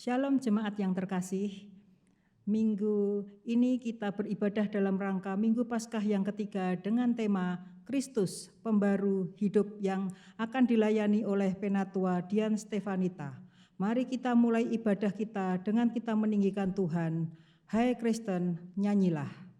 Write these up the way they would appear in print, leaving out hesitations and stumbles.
Shalom jemaat yang terkasih. Minggu ini kita beribadah dalam rangka Minggu Paskah yang ketiga dengan tema Kristus, Pembaru Hidup yang akan dilayani oleh Penatua Dian Stefanita. Mari kita mulai ibadah kita dengan kita meninggikan Tuhan. Hai Kristen, nyanyilah.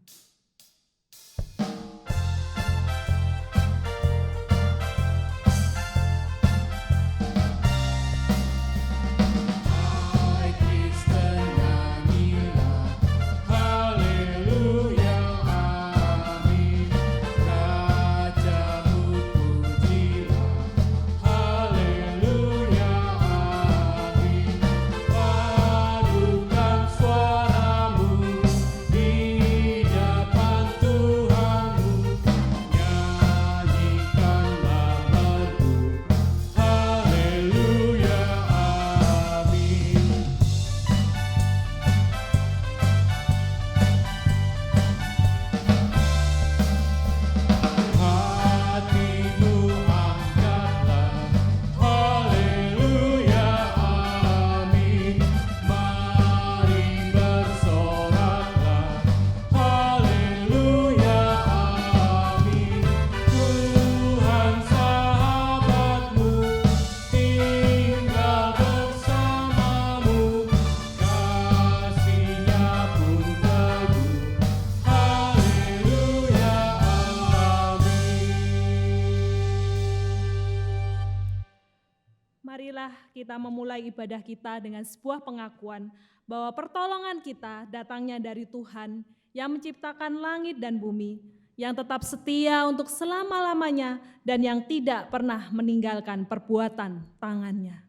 Marilah kita memulai ibadah kita dengan sebuah pengakuan bahwa pertolongan kita datangnya dari Tuhan yang menciptakan langit dan bumi, yang tetap setia untuk selama-lamanya dan yang tidak pernah meninggalkan perbuatan tangannya.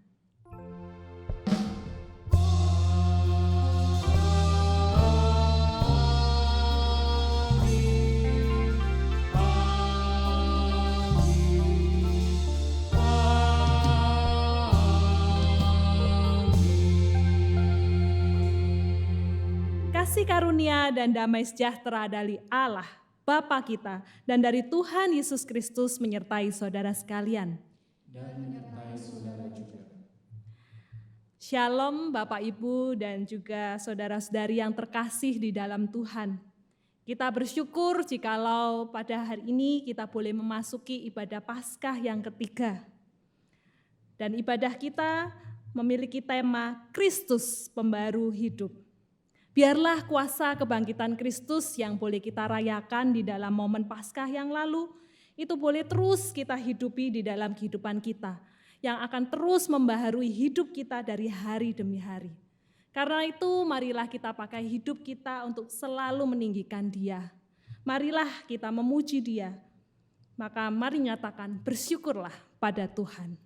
Kasih karunia dan damai sejahtera dari Allah, Bapa kita, dan dari Tuhan Yesus Kristus menyertai saudara sekalian. Dan menyertai saudara juga. Shalom Bapak Ibu dan juga saudara-saudari yang terkasih di dalam Tuhan. Kita bersyukur jikalau pada hari ini kita boleh memasuki ibadah Paskah yang ketiga. Dan ibadah kita memiliki tema Kristus Pembaru Hidup. Biarlah kuasa kebangkitan Kristus yang boleh kita rayakan di dalam momen Paskah yang lalu, itu boleh terus kita hidupi di dalam kehidupan kita, yang akan terus membaharui hidup kita dari hari demi hari. Karena itu marilah kita pakai hidup kita untuk selalu meninggikan Dia. Marilah kita memuji Dia. Maka mari nyatakan bersyukurlah pada Tuhan.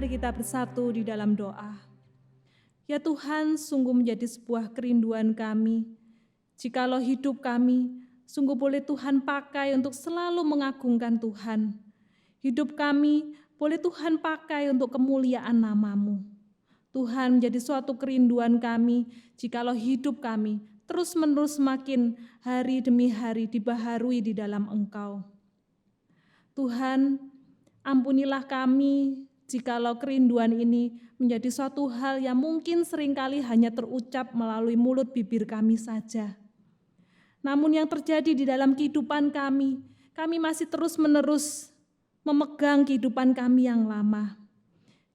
Mari kita bersatu di dalam doa. Ya Tuhan, sungguh menjadi sebuah kerinduan kami. Jikalau hidup kami, sungguh boleh Tuhan pakai untuk selalu mengagungkan Tuhan. Hidup kami boleh Tuhan pakai untuk kemuliaan nama-Mu. Tuhan, menjadi suatu kerinduan kami, jikalau hidup kami terus-menerus semakin hari demi hari dibaharui di dalam Engkau. Tuhan, ampunilah kami jikalau kerinduan ini menjadi suatu hal yang mungkin seringkali hanya terucap melalui mulut bibir kami saja. Namun yang terjadi di dalam kehidupan kami masih terus-menerus memegang kehidupan kami yang lama.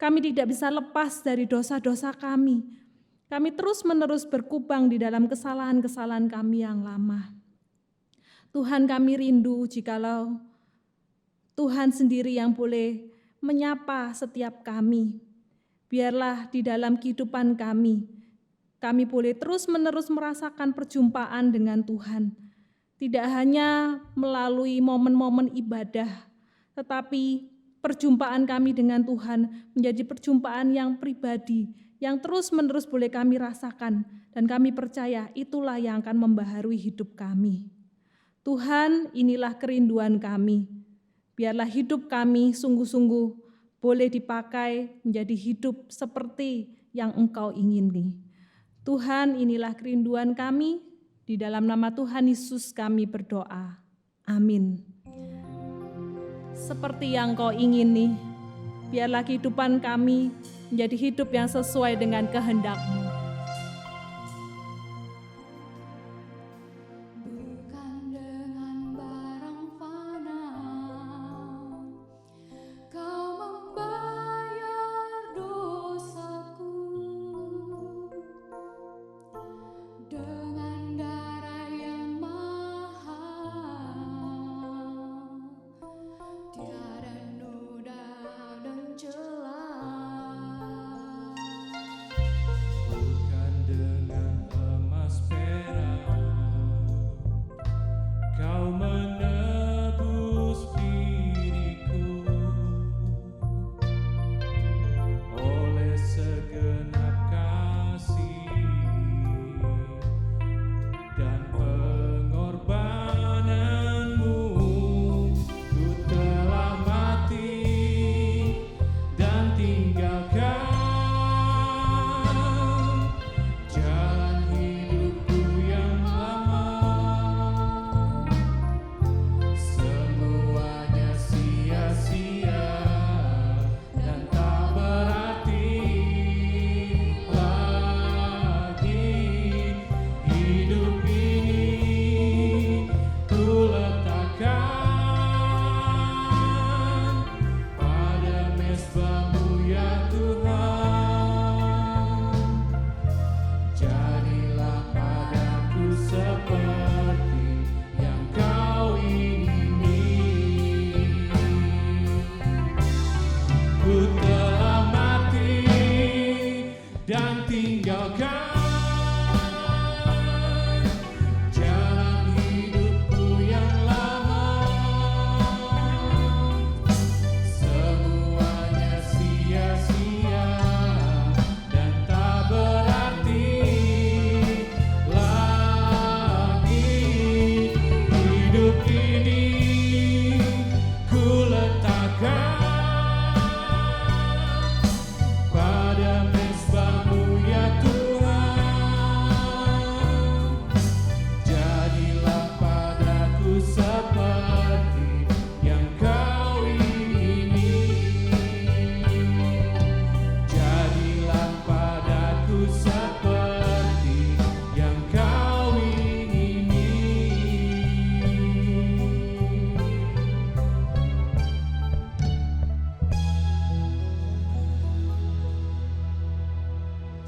Kami tidak bisa lepas dari dosa-dosa kami. Kami terus-menerus berkubang di dalam kesalahan-kesalahan kami yang lama. Tuhan, kami rindu jikalau Tuhan sendiri yang boleh menyapa setiap kami. Biarlah di dalam kehidupan kami boleh terus-menerus merasakan perjumpaan dengan Tuhan. Tidak hanya melalui momen-momen ibadah, tetapi perjumpaan kami dengan Tuhan menjadi perjumpaan yang pribadi, yang terus-menerus boleh kami rasakan, dan kami percaya itulah yang akan membaharui hidup kami. Tuhan, inilah kerinduan kami. Biarlah hidup kami sungguh-sungguh boleh dipakai menjadi hidup seperti yang Engkau ingini. Tuhan, inilah kerinduan kami. Di dalam nama Tuhan Yesus kami berdoa. Amin. Seperti yang Kau ingini, biarlah kehidupan kami menjadi hidup yang sesuai dengan kehendak-Mu.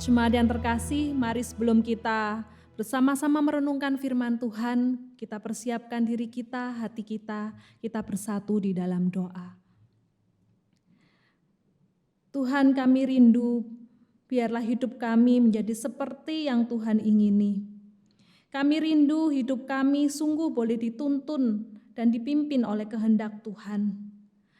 Jemaat yang terkasih, mari sebelum kita bersama-sama merenungkan firman Tuhan, kita persiapkan diri kita, hati kita bersatu di dalam doa. Tuhan, kami rindu, biarlah hidup kami menjadi seperti yang Tuhan ingini. Kami rindu hidup kami sungguh boleh dituntun dan dipimpin oleh kehendak Tuhan.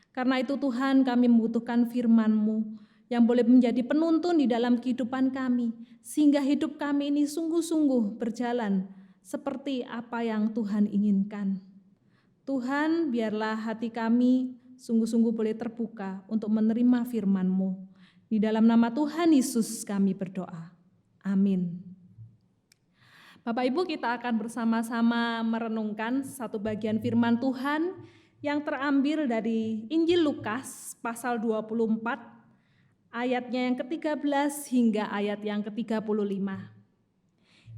Karena itu Tuhan, kami membutuhkan firman-Mu yang boleh menjadi penuntun di dalam kehidupan kami, sehingga hidup kami ini sungguh-sungguh berjalan seperti apa yang Tuhan inginkan. Tuhan, biarlah hati kami sungguh-sungguh boleh terbuka untuk menerima firman-Mu. Di dalam nama Tuhan Yesus kami berdoa. Amin. Bapak Ibu, kita akan bersama-sama merenungkan satu bagian firman Tuhan yang terambil dari Injil Lukas pasal 24, ayatnya yang ke-13 hingga ayat yang ke-35.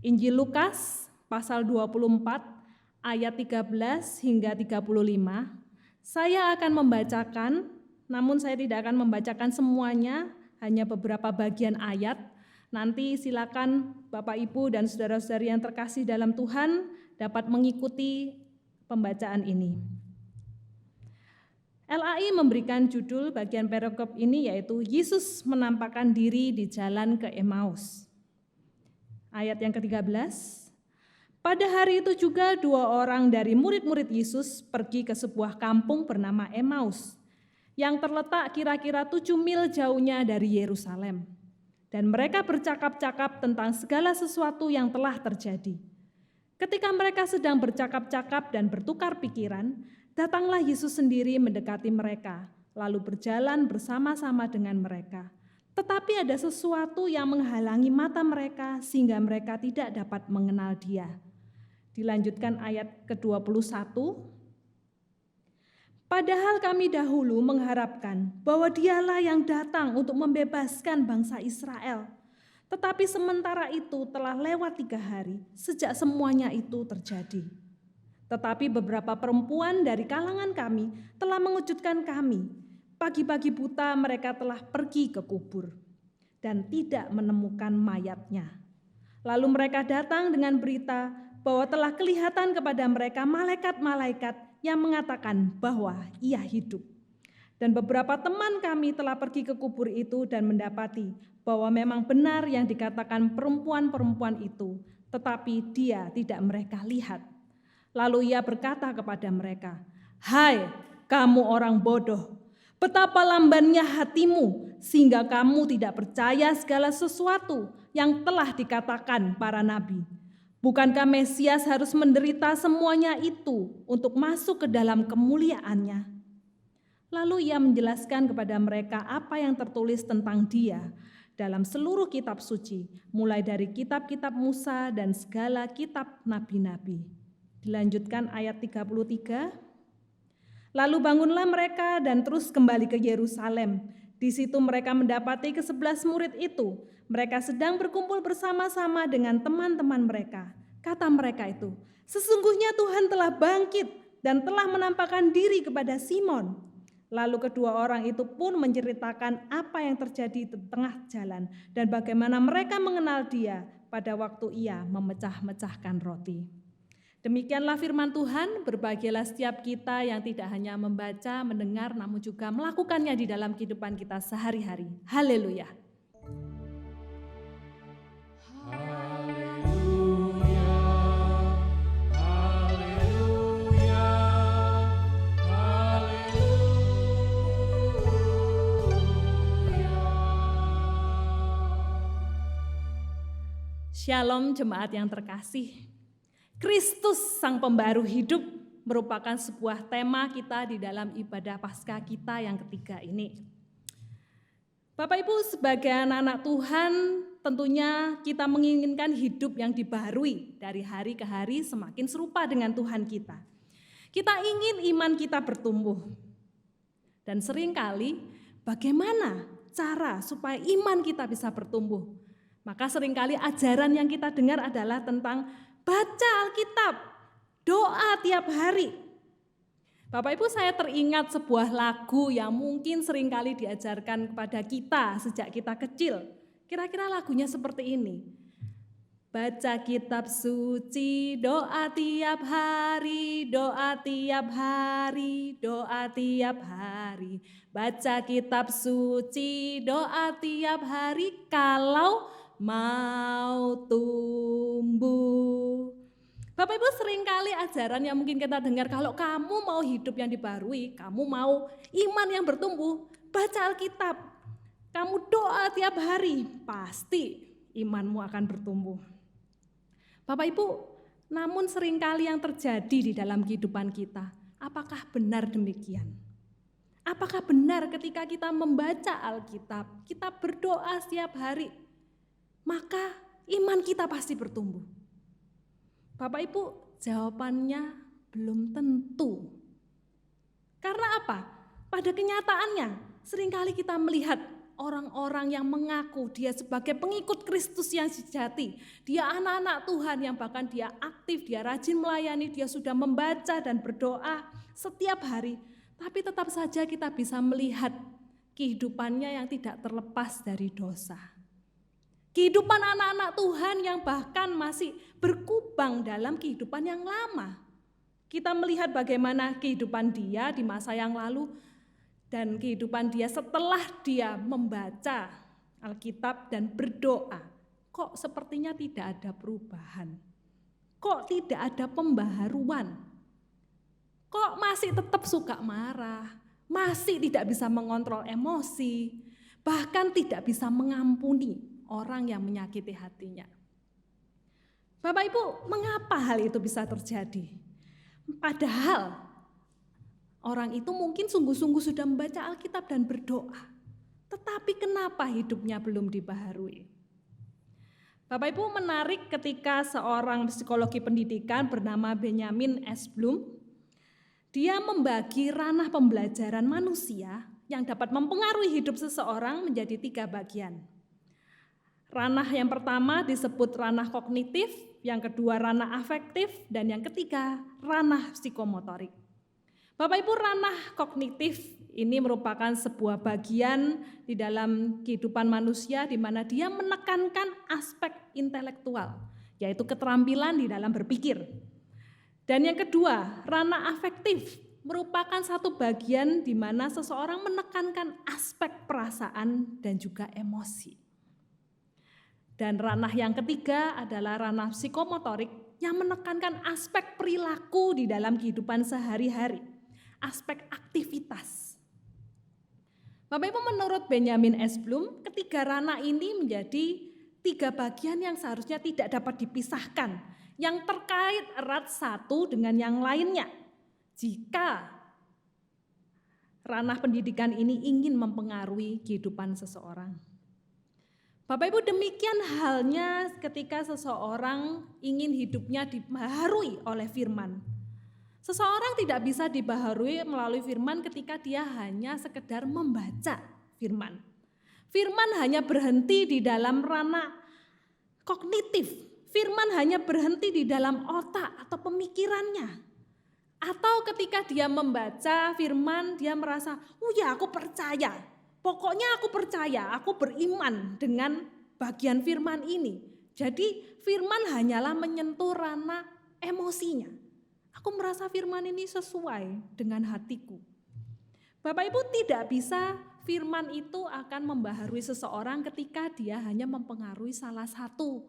Injil Lukas pasal 24, ayat 13 hingga 35. Saya akan membacakan, namun saya tidak akan membacakan semuanya, hanya beberapa bagian ayat. Nanti silakan Bapak Ibu dan saudara-saudari yang terkasih dalam Tuhan dapat mengikuti pembacaan ini. LAI memberikan judul bagian perikop ini yaitu Yesus menampakkan diri di jalan ke Emmaus. Ayat yang ke-13. Pada hari itu juga 2 orang dari murid-murid Yesus pergi ke sebuah kampung bernama Emmaus yang terletak kira-kira 7 mil jauhnya dari Yerusalem. Dan mereka bercakap-cakap tentang segala sesuatu yang telah terjadi. Ketika mereka sedang bercakap-cakap dan bertukar pikiran, datanglah Yesus sendiri mendekati mereka, lalu berjalan bersama-sama dengan mereka. Tetapi ada sesuatu yang menghalangi mata mereka sehingga mereka tidak dapat mengenal Dia. Dilanjutkan ayat ke-21. Padahal kami dahulu mengharapkan bahwa Dialah yang datang untuk membebaskan bangsa Israel. Tetapi sementara itu telah lewat 3 hari sejak semuanya itu terjadi. Tetapi beberapa perempuan dari kalangan kami telah mengejutkan kami. Pagi-pagi buta mereka telah pergi ke kubur dan tidak menemukan mayatnya. Lalu mereka datang dengan berita bahwa telah kelihatan kepada mereka malaikat-malaikat yang mengatakan bahwa Ia hidup. Dan beberapa teman kami telah pergi ke kubur itu dan mendapati bahwa memang benar yang dikatakan perempuan-perempuan itu, tetapi Dia tidak mereka lihat. Lalu Ia berkata kepada mereka, "Hai kamu orang bodoh, betapa lambannya hatimu sehingga kamu tidak percaya segala sesuatu yang telah dikatakan para nabi. Bukankah Mesias harus menderita semuanya itu untuk masuk ke dalam kemuliaannya?" Lalu Ia menjelaskan kepada mereka apa yang tertulis tentang Dia dalam seluruh kitab suci, mulai dari kitab-kitab Musa dan segala kitab nabi-nabi. Dilanjutkan ayat 33. Lalu bangunlah mereka dan terus kembali ke Yerusalem. Di situ mereka mendapati ke-11 murid itu. Mereka sedang berkumpul bersama-sama dengan teman-teman mereka. Kata mereka itu, "Sesungguhnya Tuhan telah bangkit dan telah menampakkan diri kepada Simon." Lalu kedua orang itu pun menceritakan apa yang terjadi di tengah jalan dan bagaimana mereka mengenal Dia pada waktu Ia memecah-mecahkan roti. Demikianlah firman Tuhan. Berbahagialah setiap kita yang tidak hanya membaca, mendengar, namun juga melakukannya di dalam kehidupan kita sehari-hari. Haleluya. Shalom jemaat yang terkasih. Kristus Sang Pembaru Hidup merupakan sebuah tema kita di dalam ibadah Paskah kita yang ketiga ini. Bapak Ibu, sebagai anak-anak Tuhan, tentunya kita menginginkan hidup yang dibaharui dari hari ke hari semakin serupa dengan Tuhan kita. Kita ingin iman kita bertumbuh. Dan seringkali bagaimana cara supaya iman kita bisa bertumbuh? Maka seringkali ajaran yang kita dengar adalah tentang baca Alkitab, doa tiap hari. Bapak Ibu, saya teringat sebuah lagu yang mungkin seringkali diajarkan kepada kita sejak kita kecil. Kira-kira lagunya seperti ini. Baca kitab suci, doa tiap hari, doa tiap hari, doa tiap hari. Baca kitab suci, doa tiap hari kalau mau tumbuh. Bapak Ibu, seringkali ajaran yang mungkin kita dengar, kalau kamu mau hidup yang dibarui, kamu mau iman yang bertumbuh, baca Alkitab. kamu doa tiap hari, pasti imanmu akan bertumbuh. Bapak Ibu, namun seringkali yang terjadi di dalam kehidupan kita, apakah benar demikian? Apakah benar ketika kita membaca Alkitab, kita berdoa setiap hari, maka iman kita pasti bertumbuh? Bapak Ibu, jawabannya belum tentu. Karena apa? Pada kenyataannya, seringkali kita melihat orang-orang yang mengaku dia sebagai pengikut Kristus yang sejati. Dia anak-anak Tuhan yang bahkan dia aktif, dia rajin melayani, dia sudah membaca dan berdoa setiap hari. Tapi tetap saja kita bisa melihat kehidupannya yang tidak terlepas dari dosa. Kehidupan anak-anak Tuhan yang bahkan masih berkubang dalam kehidupan yang lama. Kita melihat bagaimana kehidupan dia di masa yang lalu dan kehidupan dia setelah dia membaca Alkitab dan berdoa. Kok sepertinya tidak ada perubahan? Kok tidak ada pembaharuan? Kok masih tetap suka marah? Masih tidak bisa mengontrol emosi? Bahkan tidak bisa mengampuni orang yang menyakiti hatinya. Bapak Ibu, mengapa hal itu bisa terjadi? Padahal orang itu mungkin sungguh-sungguh sudah membaca Alkitab dan berdoa. Tetapi kenapa hidupnya belum dibaharui? Bapak Ibu, menarik ketika seorang psikologi pendidikan bernama Benjamin S. Bloom, dia membagi ranah pembelajaran manusia yang dapat mempengaruhi hidup seseorang menjadi 3 bagian. Ranah yang pertama disebut ranah kognitif, yang kedua ranah afektif, dan yang ketiga ranah psikomotorik. Bapak Ibu, ranah kognitif ini merupakan sebuah bagian di dalam kehidupan manusia di mana dia menekankan aspek intelektual, yaitu keterampilan di dalam berpikir. Dan yang kedua, ranah afektif merupakan satu bagian di mana seseorang menekankan aspek perasaan dan juga emosi. Dan ranah yang ketiga adalah ranah psikomotorik yang menekankan aspek perilaku di dalam kehidupan sehari-hari, aspek aktivitas. Bapak Ibu, menurut Benjamin S. Bloom, ketiga ranah ini menjadi 3 bagian yang seharusnya tidak dapat dipisahkan, yang terkait erat satu dengan yang lainnya. Jika ranah pendidikan ini ingin mempengaruhi kehidupan seseorang. Bapak Ibu, demikian halnya ketika seseorang ingin hidupnya dibaharui oleh firman. Seseorang tidak bisa dibaharui melalui firman ketika dia hanya sekedar membaca firman. Firman hanya berhenti di dalam ranah kognitif. Firman hanya berhenti di dalam otak atau pemikirannya. Atau ketika dia membaca firman, dia merasa, oh ya aku percaya. Pokoknya aku percaya, aku beriman dengan bagian firman ini. Jadi firman hanyalah menyentuh ranah emosinya. Aku merasa firman ini sesuai dengan hatiku. Bapak Ibu, tidak bisa firman itu akan membaharui seseorang ketika dia hanya mempengaruhi salah satu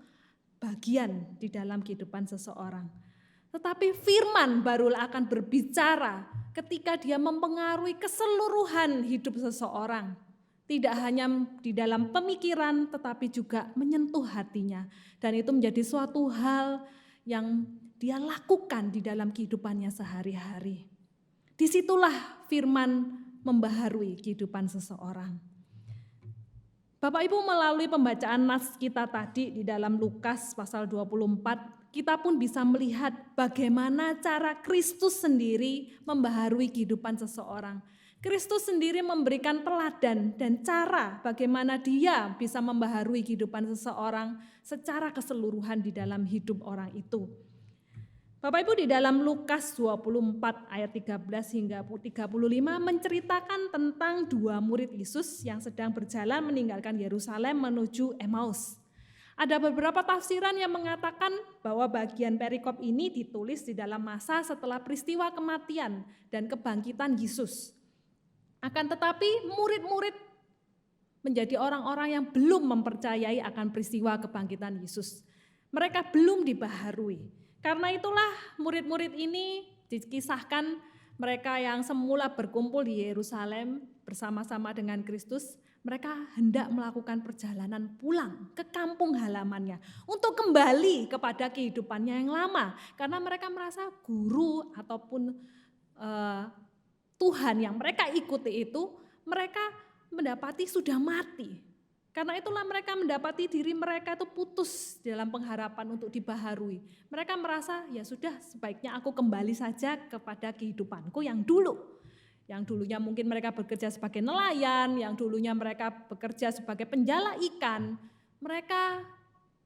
bagian di dalam kehidupan seseorang. Tetapi firman barulah akan berbicara ketika dia mempengaruhi keseluruhan hidup seseorang. Tidak hanya di dalam pemikiran tetapi juga menyentuh hatinya. Dan itu menjadi suatu hal yang dia lakukan di dalam kehidupannya sehari-hari. Disitulah firman membaharui kehidupan seseorang. Bapak Ibu, melalui pembacaan nas kita tadi di dalam Lukas pasal 24, kita pun bisa melihat bagaimana cara Kristus sendiri membaharui kehidupan seseorang. Kristus sendiri memberikan teladan dan cara bagaimana dia bisa membaharui kehidupan seseorang secara keseluruhan di dalam hidup orang itu. Bapak Ibu, di dalam Lukas 24 ayat 13 hingga 35 menceritakan tentang 2 murid Yesus yang sedang berjalan meninggalkan Yerusalem menuju Emmaus. Ada beberapa tafsiran yang mengatakan bahwa bagian perikop ini ditulis di dalam masa setelah peristiwa kematian dan kebangkitan Yesus. Akan tetapi murid-murid menjadi orang-orang yang belum mempercayai akan peristiwa kebangkitan Yesus. Mereka belum dibaharui. Karena itulah murid-murid ini dikisahkan mereka yang semula berkumpul di Yerusalem bersama-sama dengan Kristus, Mereka hendak melakukan perjalanan pulang ke kampung halamannya untuk kembali kepada kehidupannya yang lama. Karena mereka merasa guru ataupun Tuhan yang mereka ikuti itu, mereka mendapati sudah mati. Karena itulah mereka mendapati diri mereka itu putus dalam pengharapan untuk dibaharui. Mereka merasa ya sudah sebaiknya aku kembali saja kepada kehidupanku yang dulu. Yang dulunya mungkin mereka bekerja sebagai nelayan, yang dulunya mereka bekerja sebagai penjala ikan. Mereka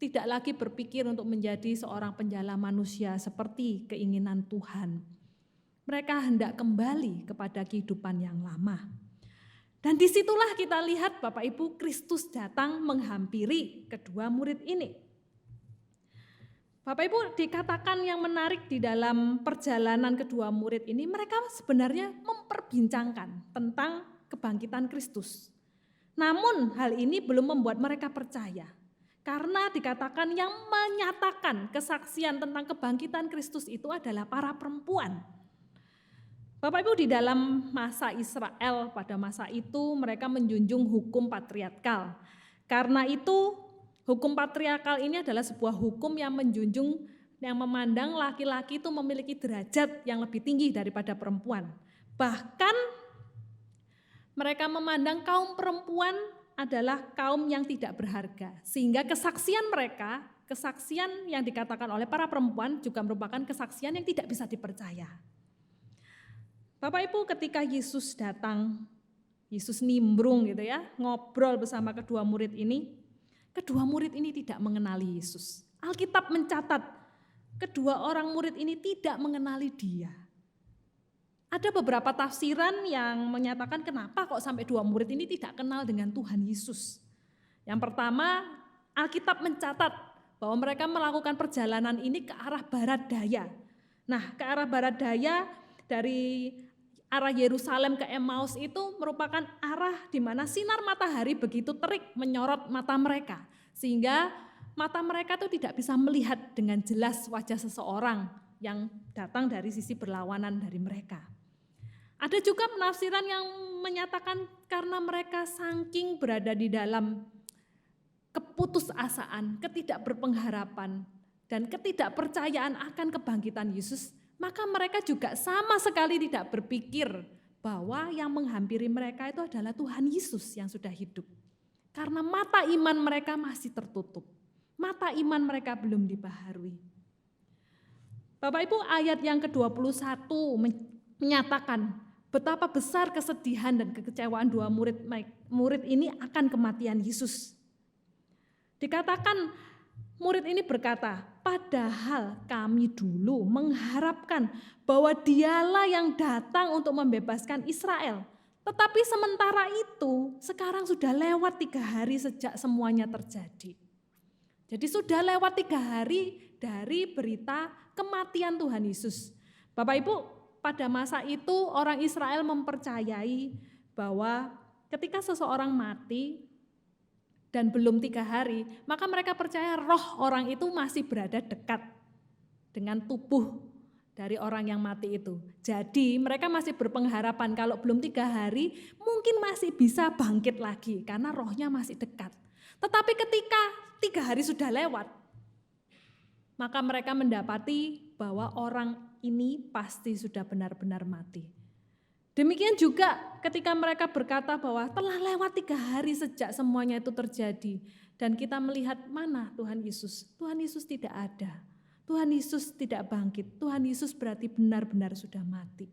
tidak lagi berpikir untuk menjadi seorang penjala manusia seperti keinginan Tuhan. Mereka hendak kembali kepada kehidupan yang lama. Dan disitulah kita lihat Bapak Ibu, Kristus datang menghampiri kedua murid ini. Bapak Ibu, dikatakan yang menarik di dalam perjalanan kedua murid ini, mereka sebenarnya memperbincangkan tentang kebangkitan Kristus. Namun hal ini belum membuat mereka percaya. Karena dikatakan yang menyatakan kesaksian tentang kebangkitan Kristus itu adalah para perempuan. Bapak Ibu, di dalam masa Israel pada masa itu mereka menjunjung hukum patriarkal. Karena itu hukum patriarkal ini adalah sebuah hukum yang menjunjung, yang memandang laki-laki itu memiliki derajat yang lebih tinggi daripada perempuan. Bahkan mereka memandang kaum perempuan adalah kaum yang tidak berharga. Sehingga kesaksian mereka, kesaksian yang dikatakan oleh para perempuan juga merupakan kesaksian yang tidak bisa dipercaya. Bapak Ibu, ketika Yesus datang, Yesus nimbrung gitu ya, ngobrol bersama kedua murid ini tidak mengenali Yesus. Alkitab mencatat kedua orang murid ini tidak mengenali Dia. Ada beberapa tafsiran yang menyatakan kenapa kok sampai dua murid ini tidak kenal dengan Tuhan Yesus. Yang pertama, Alkitab mencatat bahwa mereka melakukan perjalanan ini ke arah barat daya. Nah, ke arah barat daya dari arah Yerusalem ke Emmaus itu merupakan arah di mana sinar matahari begitu terik menyorot mata mereka. Sehingga mata mereka itu tidak bisa melihat dengan jelas wajah seseorang yang datang dari sisi berlawanan dari mereka. Ada juga penafsiran yang menyatakan karena mereka saking berada di dalam keputusasaan, ketidakberpengharapan, dan ketidakpercayaan akan kebangkitan Yesus, maka mereka juga sama sekali tidak berpikir bahwa yang menghampiri mereka itu adalah Tuhan Yesus yang sudah hidup. Karena mata iman mereka masih tertutup. Mata iman mereka belum dibaharui. Bapak Ibu, ayat yang ke-21 menyatakan betapa besar kesedihan dan kekecewaan dua murid ini akan kematian Yesus. Dikatakan murid ini berkata, padahal kami dulu mengharapkan bahwa Dialah yang datang untuk membebaskan Israel. Tetapi sementara itu sekarang sudah lewat 3 hari sejak semuanya terjadi. Jadi sudah lewat 3 hari dari berita kematian Tuhan Yesus. Bapak Ibu, pada masa itu orang Israel mempercayai bahwa ketika seseorang mati dan belum 3 hari, maka mereka percaya roh orang itu masih berada dekat dengan tubuh dari orang yang mati itu. Jadi mereka masih berpengharapan kalau belum 3 hari mungkin masih bisa bangkit lagi karena rohnya masih dekat. Tetapi ketika 3 hari sudah lewat, maka mereka mendapati bahwa orang ini pasti sudah benar-benar mati. Demikian juga ketika mereka berkata bahwa telah lewat 3 hari sejak semuanya itu terjadi. Dan kita melihat mana Tuhan Yesus? Tuhan Yesus tidak ada. Tuhan Yesus tidak bangkit. Tuhan Yesus berarti benar-benar sudah mati.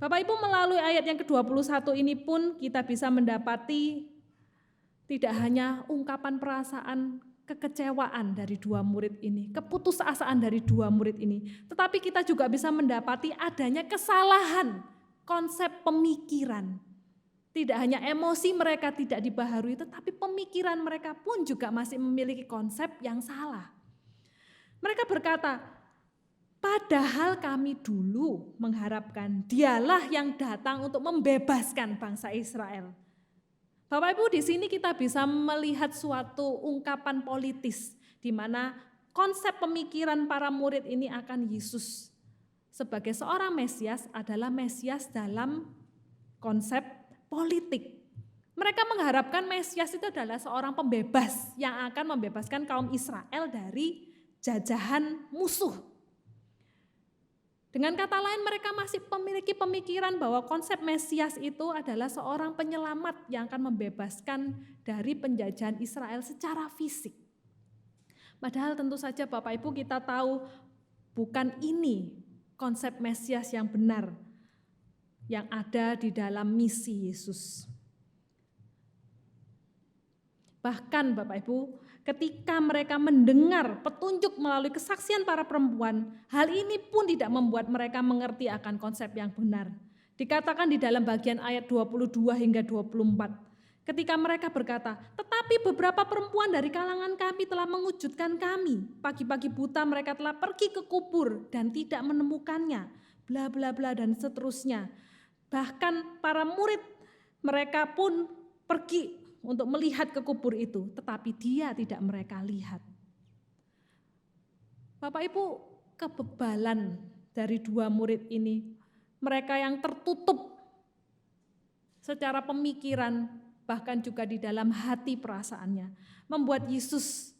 Bapak Ibu, melalui ayat yang ke-21 ini pun kita bisa mendapati tidak hanya ungkapan perasaan kekecewaan dari dua murid ini, keputusasaan dari dua murid ini, tetapi kita juga bisa mendapati adanya kesalahan konsep pemikiran. Tidak hanya emosi mereka tidak dibaharui, tetapi pemikiran mereka pun juga masih memiliki konsep yang salah. Mereka berkata, padahal kami dulu mengharapkan Dialah yang datang untuk membebaskan bangsa Israel. Bapak Ibu, di sini kita bisa melihat suatu ungkapan politis di mana konsep pemikiran para murid ini akan Yesus sebagai seorang Mesias adalah Mesias dalam konsep politik. Mereka mengharapkan Mesias itu adalah seorang pembebas yang akan membebaskan kaum Israel dari jajahan musuh. Dengan kata lain, mereka masih memiliki pemikiran bahwa konsep Mesias itu adalah seorang penyelamat yang akan membebaskan dari penjajahan Israel secara fisik. Padahal tentu saja Bapak Ibu kita tahu bukan ini konsep Mesias yang benar yang ada di dalam misi Yesus. Bahkan Bapak Ibu, ketika mereka mendengar petunjuk melalui kesaksian para perempuan, hal ini pun tidak membuat mereka mengerti akan konsep yang benar. Dikatakan di dalam bagian ayat 22 hingga 24, ketika mereka berkata, tetapi beberapa perempuan dari kalangan kami telah mengujudkan kami. Pagi-pagi buta mereka telah pergi ke kubur dan tidak menemukannya. Bla bla bla dan seterusnya. Bahkan para murid mereka pun pergi untuk melihat ke kubur itu, tetapi dia tidak mereka lihat. Bapak Ibu, kebebalan dari dua murid ini, mereka yang tertutup secara pemikiran, bahkan juga di dalam hati perasaannya, membuat Yesus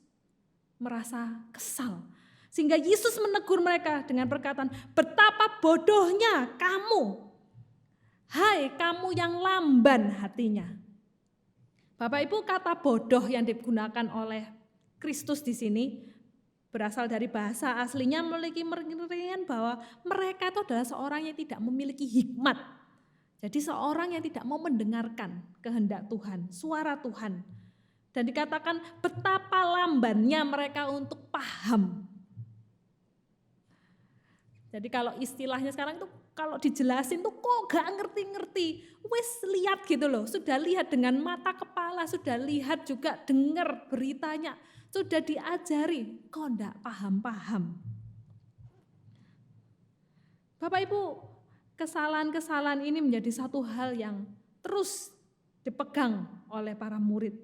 merasa kesal. Sehingga Yesus menegur mereka dengan perkataan, betapa bodohnya kamu, hai kamu yang lamban hatinya. Bapak Ibu, kata bodoh yang digunakan oleh Kristus di sini berasal dari bahasa aslinya memiliki pengertian bahwa mereka itu adalah seorang yang tidak memiliki hikmat. Jadi seorang yang tidak mau mendengarkan kehendak Tuhan, suara Tuhan. Dan dikatakan betapa lambannya mereka untuk paham. Jadi kalau istilahnya sekarang itu kalau dijelasin tuh kok gak ngerti-ngerti. Wes lihat gitu loh, sudah lihat dengan mata kepala, sudah lihat juga dengar beritanya, sudah diajari, kok gak paham-paham. Bapak Ibu, kesalahan-kesalahan ini menjadi satu hal yang terus dipegang oleh para murid.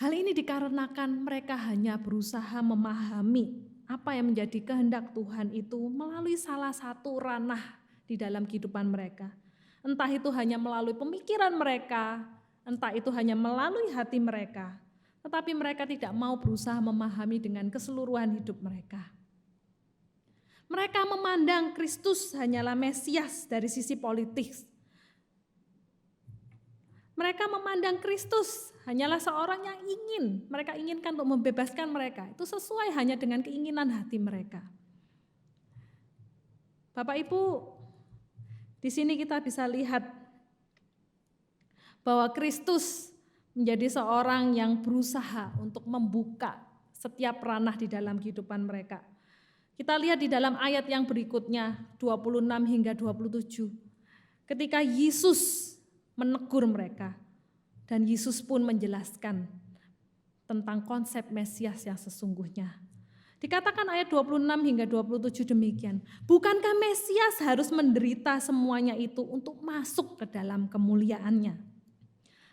Hal ini dikarenakan mereka hanya berusaha memahami apa yang menjadi kehendak Tuhan itu melalui salah satu ranah di dalam kehidupan mereka. Entah itu hanya melalui pemikiran mereka, entah itu hanya melalui hati mereka, tetapi mereka tidak mau berusaha memahami dengan keseluruhan hidup mereka. Mereka memandang Kristus hanyalah Mesias dari sisi politik. Mereka memandang Kristus hanyalah seorang yang mereka inginkan untuk membebaskan mereka. Itu sesuai hanya dengan keinginan hati mereka. Bapak Ibu, di sini kita bisa lihat bahwa Kristus menjadi seorang yang berusaha untuk membuka setiap ranah di dalam kehidupan mereka. Kita lihat di dalam ayat yang berikutnya, 26 hingga 27. Ketika Yesus menegur mereka, dan Yesus pun menjelaskan tentang konsep Mesias yang sesungguhnya. Dikatakan ayat 26 hingga 27 demikian, bukankah Mesias harus menderita semuanya itu untuk masuk ke dalam kemuliaannya?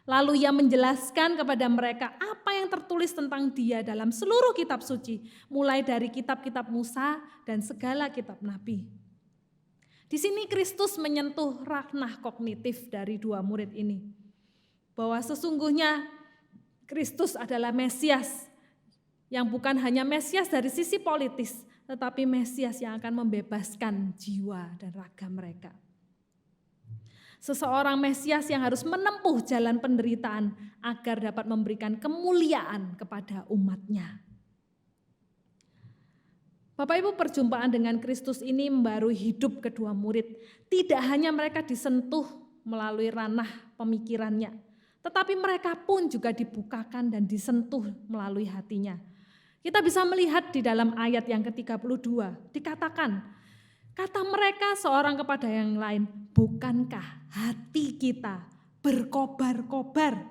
Lalu ia menjelaskan kepada mereka apa yang tertulis tentang dia dalam seluruh kitab suci, mulai dari kitab-kitab Musa dan segala kitab Nabi. Di sini Kristus menyentuh ranah kognitif dari dua murid ini. Bahwa sesungguhnya Kristus adalah Mesias yang bukan hanya Mesias dari sisi politis, tetapi Mesias yang akan membebaskan jiwa dan raga mereka. Seseorang Mesias yang harus menempuh jalan penderitaan agar dapat memberikan kemuliaan kepada umatnya. Bapak Ibu, perjumpaan dengan Kristus ini membarui hidup kedua murid. Tidak hanya mereka disentuh melalui ranah pemikirannya, tetapi mereka pun juga dibukakan dan disentuh melalui hatinya. Kita bisa melihat di dalam ayat yang ke-32, dikatakan, kata mereka seorang kepada yang lain, bukankah hati kita berkobar-kobar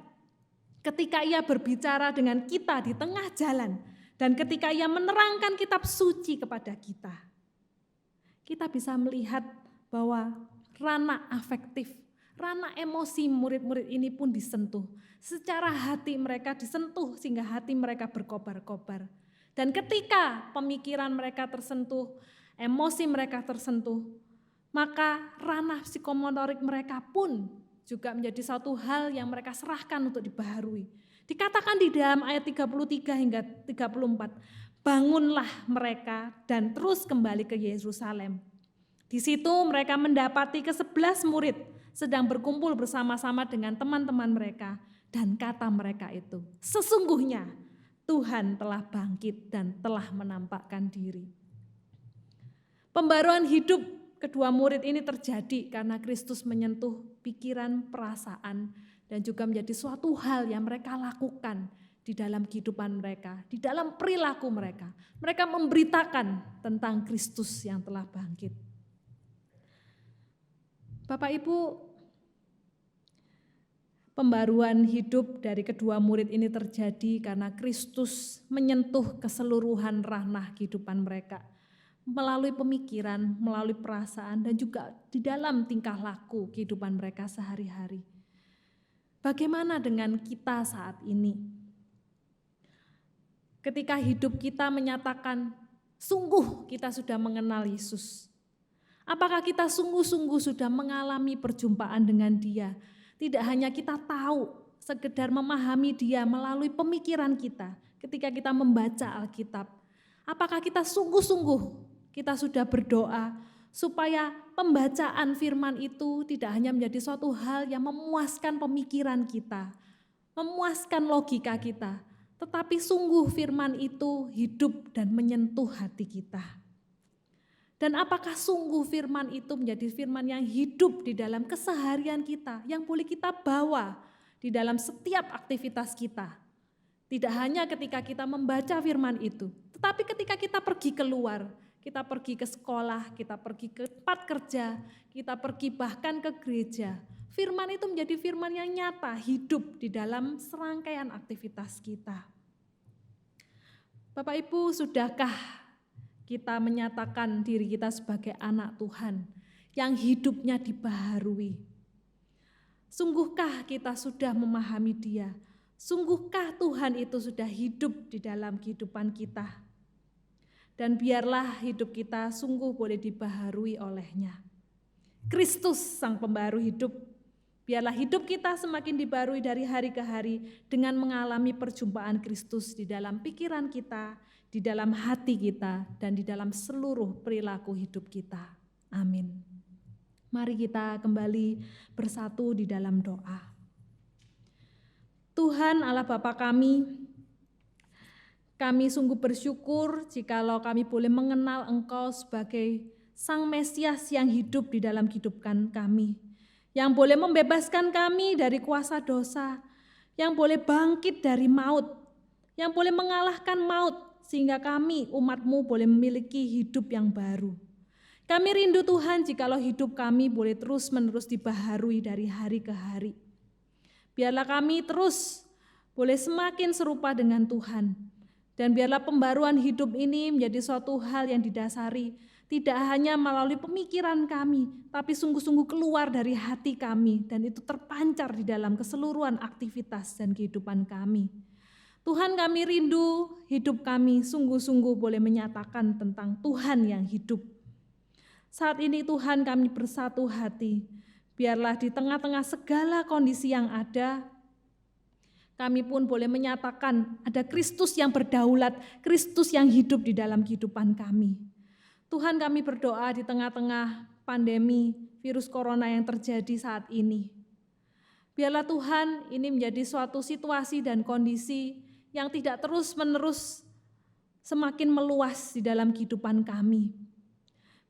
ketika ia berbicara dengan kita di tengah jalan, dan ketika ia menerangkan kitab suci kepada kita. Kita bisa melihat bahwa ranah afektif, ranah emosi murid-murid ini pun disentuh. Secara hati mereka disentuh sehingga hati mereka berkobar-kobar. Dan ketika pemikiran mereka tersentuh, emosi mereka tersentuh, maka ranah psikomotorik mereka pun juga menjadi satu hal yang mereka serahkan untuk dibaharui. Dikatakan di dalam ayat 33 hingga 34, bangunlah mereka dan terus kembali ke Yerusalem. Di situ mereka mendapati ke-11 murid sedang berkumpul bersama-sama dengan teman-teman mereka, dan kata mereka itu, sesungguhnya Tuhan telah bangkit dan telah menampakkan diri. Pembaruan hidup kedua murid ini terjadi karena Kristus menyentuh pikiran, perasaan, dan juga menjadi suatu hal yang mereka lakukan di dalam kehidupan mereka, di dalam perilaku mereka. Mereka memberitakan tentang Kristus yang telah bangkit. Bapak Ibu, pembaruan hidup dari kedua murid ini terjadi karena Kristus menyentuh keseluruhan ranah kehidupan mereka. Melalui pemikiran, melalui perasaan, dan juga di dalam tingkah laku kehidupan mereka sehari-hari. Bagaimana dengan kita saat ini? Ketika hidup kita menyatakan, sungguh kita sudah mengenal Yesus. Apakah kita sungguh-sungguh sudah mengalami perjumpaan dengan Dia? Tidak hanya kita tahu, sekedar memahami Dia melalui pemikiran kita ketika kita membaca Alkitab. Apakah kita sungguh-sungguh kita sudah berdoa supaya pembacaan firman itu tidak hanya menjadi suatu hal yang memuaskan pemikiran kita, memuaskan logika kita, tetapi sungguh firman itu hidup dan menyentuh hati kita. Dan apakah sungguh firman itu menjadi firman yang hidup di dalam keseharian kita, yang boleh kita bawa di dalam setiap aktivitas kita. Tidak hanya ketika kita membaca firman itu, tetapi ketika kita pergi keluar, kita pergi ke sekolah, kita pergi ke tempat kerja, kita pergi bahkan ke gereja. Firman itu menjadi firman yang nyata, hidup di dalam serangkaian aktivitas kita. Bapak Ibu, sudahkah kita menyatakan diri kita sebagai anak Tuhan yang hidupnya dibaharui? Sungguhkah kita sudah memahami Dia? Sungguhkah Tuhan itu sudah hidup di dalam kehidupan kita? Dan biarlah hidup kita sungguh boleh dibaharui oleh-Nya. Kristus sang pembaru hidup. Biarlah hidup kita semakin dibaharui dari hari ke hari dengan mengalami perjumpaan Kristus di dalam pikiran kita, di dalam hati kita, dan di dalam seluruh perilaku hidup kita. Amin. Mari kita kembali bersatu di dalam doa. Tuhan Allah Bapa kami sungguh bersyukur jikalau kami boleh mengenal Engkau sebagai Sang Mesias yang hidup di dalam kehidupan kami, yang boleh membebaskan kami dari kuasa dosa, yang boleh bangkit dari maut, yang boleh mengalahkan maut, sehingga kami umat-Mu boleh memiliki hidup yang baru. Kami rindu Tuhan jikalau hidup kami boleh terus-menerus dibaharui dari hari ke hari. Biarlah kami terus boleh semakin serupa dengan Tuhan. Dan biarlah pembaruan hidup ini menjadi suatu hal yang didasari tidak hanya melalui pemikiran kami, tapi sungguh-sungguh keluar dari hati kami dan itu terpancar di dalam keseluruhan aktivitas dan kehidupan kami. Tuhan, kami rindu hidup kami sungguh-sungguh boleh menyatakan tentang Tuhan yang hidup. Saat ini Tuhan, kami bersatu hati, biarlah di tengah-tengah segala kondisi yang ada, kami pun boleh menyatakan ada Kristus yang berdaulat, Kristus yang hidup di dalam kehidupan kami. Tuhan, kami berdoa di tengah-tengah pandemi virus corona yang terjadi saat ini. Biarlah Tuhan ini menjadi suatu situasi dan kondisi yang tidak terus-menerus semakin meluas di dalam kehidupan kami.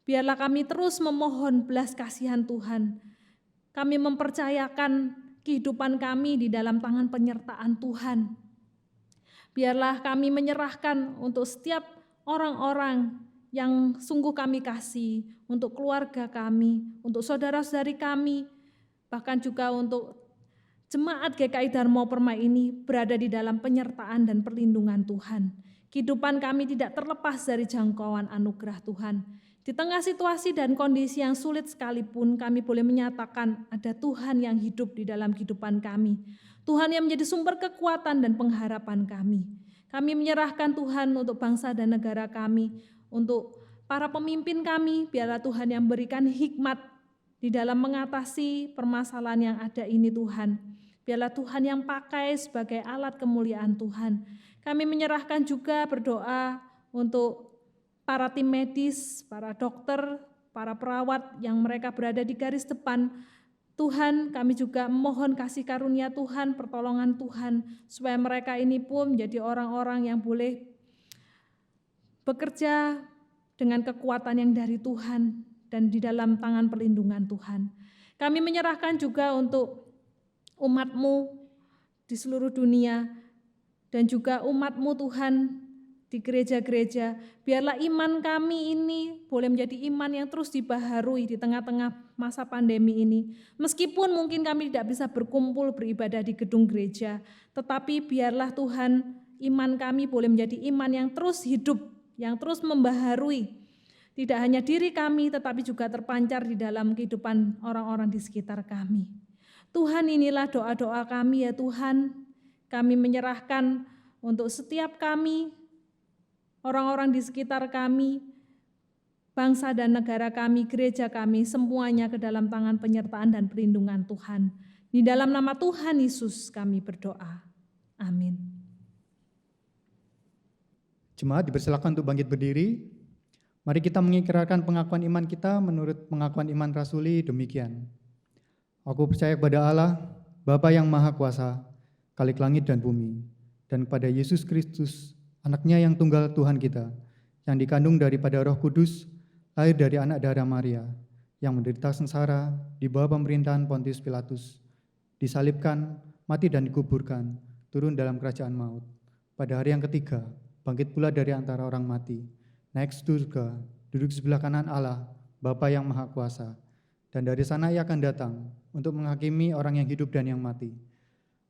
Biarlah kami terus memohon belas kasihan Tuhan. Kami mempercayakan kehidupan kami di dalam tangan penyertaan Tuhan. Biarlah kami menyerahkan untuk setiap orang-orang yang sungguh kami kasih, untuk keluarga kami, untuk saudara-saudari kami, bahkan juga untuk Jemaat GKI Dharma Permai ini berada di dalam penyertaan dan perlindungan Tuhan. Kehidupan kami tidak terlepas dari jangkauan anugerah Tuhan. Di tengah situasi dan kondisi yang sulit sekalipun, kami boleh menyatakan ada Tuhan yang hidup di dalam kehidupan kami. Tuhan yang menjadi sumber kekuatan dan pengharapan kami. Kami menyerahkan Tuhan untuk bangsa dan negara kami, untuk para pemimpin kami, biarlah Tuhan yang berikan hikmat di dalam mengatasi permasalahan yang ada ini Tuhan. Biarlah Tuhan yang pakai sebagai alat kemuliaan Tuhan. Kami menyerahkan juga berdoa untuk para tim medis, para dokter, para perawat yang mereka berada di garis depan. Tuhan, kami juga mohon kasih karunia Tuhan, pertolongan Tuhan, supaya mereka ini pun menjadi orang-orang yang boleh bekerja dengan kekuatan yang dari Tuhan dan di dalam tangan perlindungan Tuhan. Kami menyerahkan juga untuk umat-Mu di seluruh dunia dan juga umat-Mu Tuhan di gereja-gereja. Biarlah iman kami ini boleh menjadi iman yang terus dibaharui di tengah-tengah masa pandemi ini. Meskipun mungkin kami tidak bisa berkumpul beribadah di gedung gereja, tetapi biarlah Tuhan iman kami boleh menjadi iman yang terus hidup, yang terus membaharui. Tidak hanya diri kami, tetapi juga terpancar di dalam kehidupan orang-orang di sekitar kami. Tuhan, inilah doa-doa kami ya Tuhan. Kami menyerahkan untuk setiap kami, orang-orang di sekitar kami, bangsa dan negara kami, gereja kami, semuanya ke dalam tangan penyertaan dan perlindungan Tuhan. Di dalam nama Tuhan Yesus kami berdoa. Amin. Jemaat dipersilakan untuk bangkit berdiri. Mari kita mengikrarkan pengakuan iman kita menurut pengakuan iman rasuli demikian. Aku percaya kepada Allah, Bapa yang Maha Kuasa, Khalik langit dan bumi, dan kepada Yesus Kristus, Anaknya yang tunggal Tuhan kita, yang dikandung daripada Roh Kudus, lahir dari anak darah Maria, yang menderita sengsara di bawah pemerintahan Pontius Pilatus, disalibkan, mati dan dikuburkan, turun dalam kerajaan maut. Pada hari yang ketiga, bangkit pula dari antara orang mati, naik ke surga, duduk sebelah kanan Allah, Bapa yang Maha Kuasa, dan dari sana Ia akan datang untuk menghakimi orang yang hidup dan yang mati.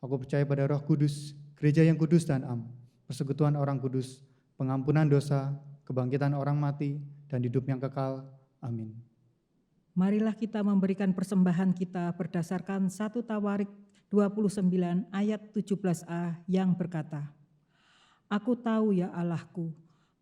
Aku percaya pada Roh Kudus, gereja yang kudus dan am, persekutuan orang kudus, pengampunan dosa, kebangkitan orang mati, dan hidup yang kekal. Amin. Marilah kita memberikan persembahan kita berdasarkan 1 Tawarik 29 ayat 17a yang berkata, Aku tahu ya Allahku,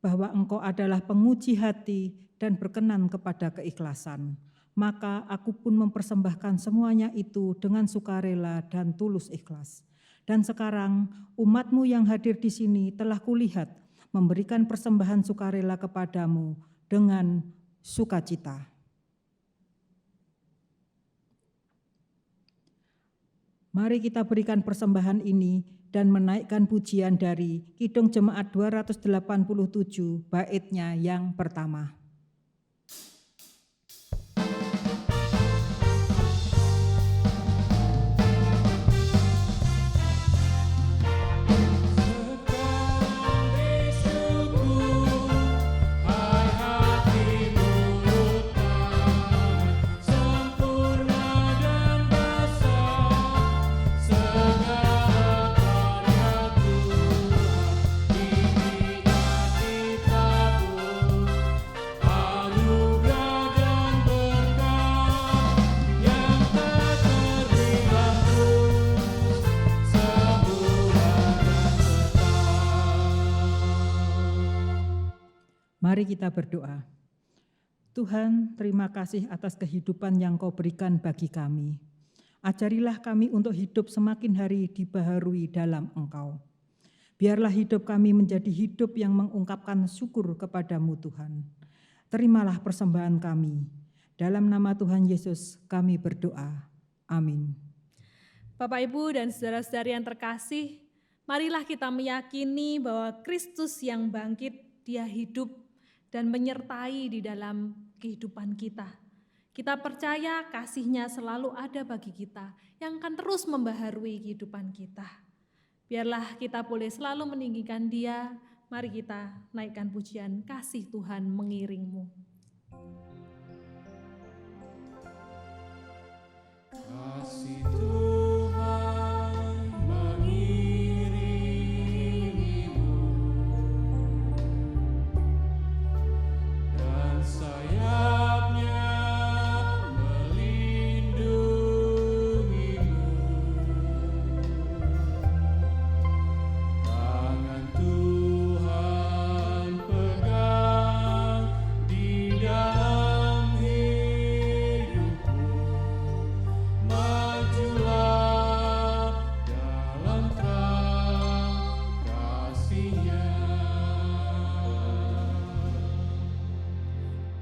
bahwa Engkau adalah penguji hati dan berkenan kepada keikhlasan. Maka aku pun mempersembahkan semuanya itu dengan sukarela dan tulus ikhlas. Dan sekarang umat-Mu yang hadir di sini telah kulihat memberikan persembahan sukarela kepadamu dengan sukacita. Mari kita berikan persembahan ini dan menaikkan pujian dari Kidung Jemaat 287 baitnya yang pertama. Mari kita berdoa. Tuhan, terima kasih atas kehidupan yang Kau berikan bagi kami. Ajarilah kami untuk hidup semakin hari dibaharui dalam Engkau. Biarlah hidup kami menjadi hidup yang mengungkapkan syukur kepadamu Tuhan. Terimalah persembahan kami. Dalam nama Tuhan Yesus kami berdoa. Amin. Bapak, Ibu, dan saudara-saudari yang terkasih, marilah kita meyakini bahwa Kristus yang bangkit, Dia hidup dan menyertai di dalam kehidupan kita. Kita percaya kasih-Nya selalu ada bagi kita, yang akan terus membaharui kehidupan kita. Biarlah kita boleh selalu meninggikan Dia. Mari kita naikkan pujian kasih Tuhan mengiring-Mu. Kasih Tuhan mengiringimu dan sayapnya melindungimu. Tangan Tuhan pegang di dalam hidupmu.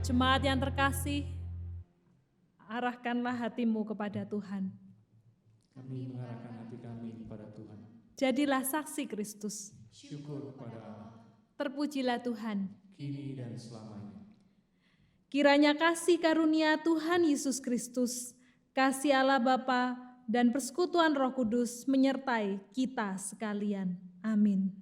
Jemaat yang terkasih, arahkanlah hatimu kepada Tuhan. Kami mengarahkan hati kami kepada Tuhan. Jadilah saksi Kristus. Syukur kepada Allah, Terpujilah Tuhan. kini dan selamanya. Kiranya kasih karunia Tuhan Yesus Kristus, kasih Allah Bapa, dan persekutuan Roh Kudus menyertai kita sekalian. Amin.